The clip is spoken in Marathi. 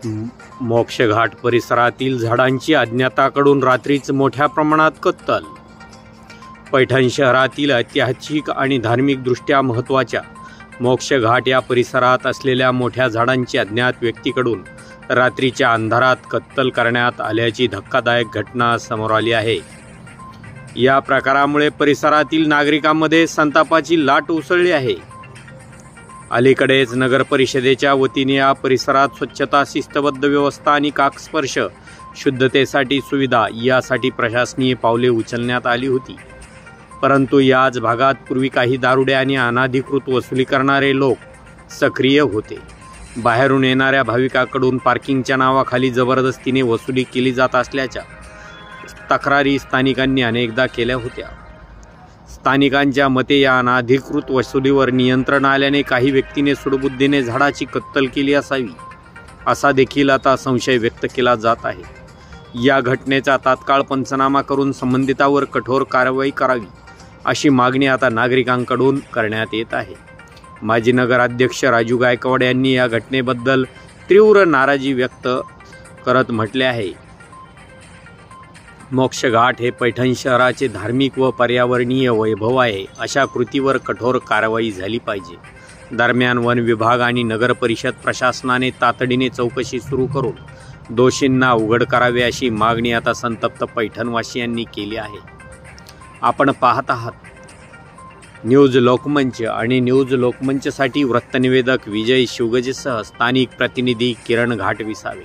मोक्षघाट परिसरातील झाडांची अज्ञाताकडून रात्रीच मोठ्या प्रमाणात कत्तल। पैठण शहरातील ऐतिहासिक आणि धार्मिकदृष्ट्या महत्त्वाच्या मोक्षघाट या परिसरात असलेल्या मोठ्या झाडांची अज्ञात व्यक्तीकडून रात्रीच्या अंधारात कत्तल करण्यात आल्याची धक्कादायक घटना समोर आली आहे। या प्रकारामुळे परिसरातील नागरिकांमध्ये संतापाची लाट उसळली आहे। अलीकडेच नगर परिषदेच्या वतीने या परिसरात स्वच्छता, शिस्तबद्ध व्यवस्था आणि काकस्पर्श शुद्धतेसाठी सुविधा यासाठी प्रशासकीय पावले उचलण्यात आली होती। परंतु याच भागात पूर्वी काही दारुडे आणि अनधिकृत वसुली करणारे लोक सक्रिय होते। बाहेरून येणाऱ्या भाविकांकडून पार्किंगच्या नावाखाली जबरदस्तीने वसुली केली जात असल्याच्या तक्रारी स्थानिकांनी अनेकदा केल्या होत्या। स्थानिकांच्या मते या अनधिकृत वसुलीवर नियंत्रण आल्याने काही व्यक्तीने सुडबुद्धीने झाडाची कत्तल केली असावी, असा देखील आता संशय व्यक्त केला जात आहे। या घटनेचा तात्काळ पंचनामा करून संबंधितांवर कठोर कारवाई करावी अशी मागणी आता नागरिकांकडून करण्यात येत आहे। माजी नगराध्यक्ष राजू गायकवाड यांनी या घटनेबद्दल तीव्र नाराजी व्यक्त करत म्हटले आहे, मोक्षघाट हे पैठण शहराचे धार्मिक व पर्यावरणीय वैभव आहे। अशा कृतीवर कठोर कारवाई झाली पाहिजे। दरम्यान वन विभाग आणि नगर परिषद प्रशासनाने तातडीने चौकशी सुरू करून दोषींना उघड करावे अशी मागणी आता संतप्त पैठणवासियांनी केली आहे। आपण पाहत आहात न्यूज लोकमंच आणि न्यूज लोकमंचसाठी वृत्तनिवेदक विजय शिवगजेसह स्थानिक प्रतिनिधी किरण घाटविसावे।